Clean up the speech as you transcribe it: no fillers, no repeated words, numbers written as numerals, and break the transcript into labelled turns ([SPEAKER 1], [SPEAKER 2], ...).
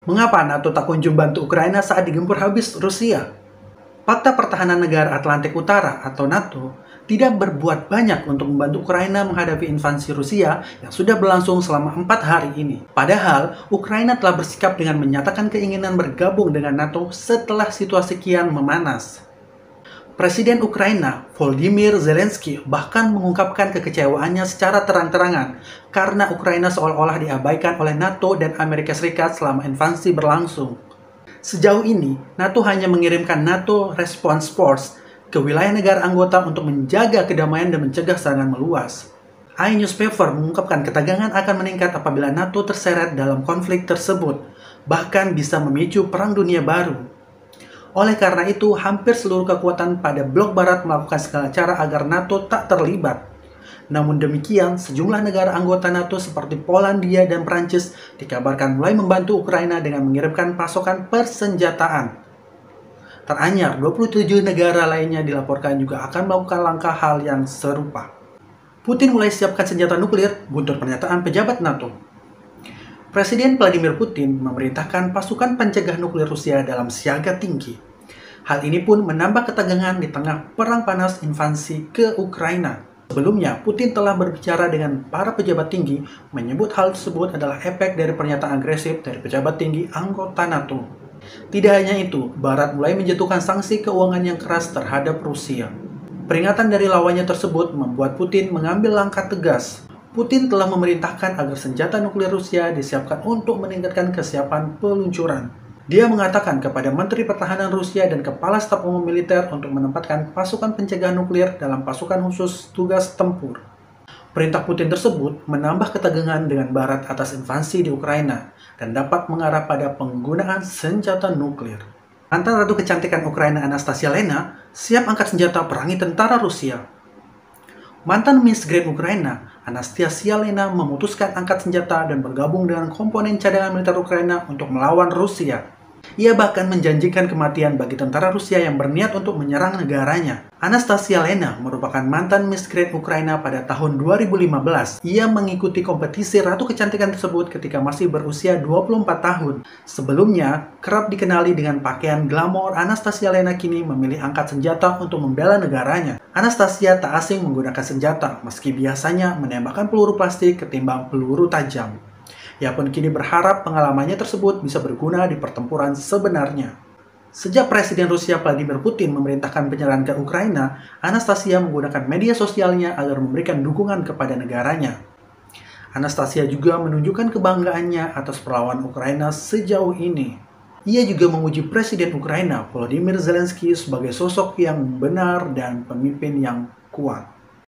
[SPEAKER 1] Mengapa NATO tak kunjung bantu Ukraina saat digempur habis Rusia? Pakta Pertahanan Negara Atlantik Utara atau NATO tidak berbuat banyak untuk membantu Ukraina menghadapi invasi Rusia yang sudah berlangsung selama 4 hari ini. Padahal, Ukraina telah bersikap dengan menyatakan keinginan bergabung dengan NATO setelah situasi kian memanas. Presiden Ukraina, Volodymyr Zelensky, bahkan mengungkapkan kekecewaannya secara terang-terangan karena Ukraina seolah-olah diabaikan oleh NATO dan Amerika Serikat selama invasi berlangsung. Sejauh ini, NATO hanya mengirimkan NATO Response Force ke wilayah negara anggota untuk menjaga kedamaian dan mencegah serangan meluas. iNewspaper mengungkapkan ketegangan akan meningkat apabila NATO terseret dalam konflik tersebut, bahkan bisa memicu perang dunia baru. Oleh karena itu, hampir seluruh kekuatan pada blok barat melakukan segala cara agar NATO tak terlibat. Namun demikian, sejumlah negara anggota NATO seperti Polandia dan Prancis dikabarkan mulai membantu Ukraina dengan mengirimkan pasokan persenjataan. Teranyar, 27 negara lainnya dilaporkan juga akan melakukan langkah hal yang serupa. Putin mulai siapkan senjata nuklir, guntur pernyataan pejabat NATO. Presiden Vladimir Putin memerintahkan pasukan pencegah nuklir Rusia dalam siaga tinggi. Hal ini pun menambah ketegangan di tengah perang panas invasi ke Ukraina. Sebelumnya, Putin telah berbicara dengan para pejabat tinggi, menyebut hal tersebut adalah efek dari pernyataan agresif dari pejabat tinggi anggota NATO. Tidak hanya itu, Barat mulai menjatuhkan sanksi keuangan yang keras terhadap Rusia. Peringatan dari lawannya tersebut membuat Putin mengambil langkah tegas. Putin telah memerintahkan agar senjata nuklir Rusia disiapkan untuk meningkatkan kesiapan peluncuran. Dia mengatakan kepada Menteri Pertahanan Rusia dan Kepala Staf Umum Militer untuk menempatkan pasukan pencegahan nuklir dalam pasukan khusus tugas tempur. Perintah Putin tersebut menambah ketegangan dengan Barat atas invasi di Ukraina dan dapat mengarah pada penggunaan senjata nuklir. Mantan Ratu Kecantikan Ukraina Anastasia Lena siap angkat senjata perangi tentara Rusia. Mantan Miss Grand Ukraina, Anastasia Lena memutuskan angkat senjata dan bergabung dengan komponen cadangan militer Ukraina untuk melawan Rusia. Ia bahkan menjanjikan kematian bagi tentara Rusia yang berniat untuk menyerang negaranya. Anastasia Lena merupakan mantan Miss Grand Ukraina pada tahun 2015. Ia mengikuti kompetisi Ratu Kecantikan tersebut ketika masih berusia 24 tahun. Sebelumnya, kerap dikenali dengan pakaian glamor, Anastasia Lena kini memilih angkat senjata untuk membela negaranya. Anastasia tak asing menggunakan senjata, meski biasanya menembakkan peluru plastik ketimbang peluru tajam. Ia pun kini berharap pengalamannya tersebut bisa berguna di pertempuran sebenarnya. Sejak Presiden Rusia Vladimir Putin memerintahkan penyerangan ke Ukraina, Anastasia menggunakan media sosialnya agar memberikan dukungan kepada negaranya. Anastasia juga menunjukkan kebanggaannya atas perlawanan Ukraina sejauh ini. Ia juga memuji Presiden Ukraina Volodymyr Zelensky sebagai sosok yang benar dan pemimpin yang kuat.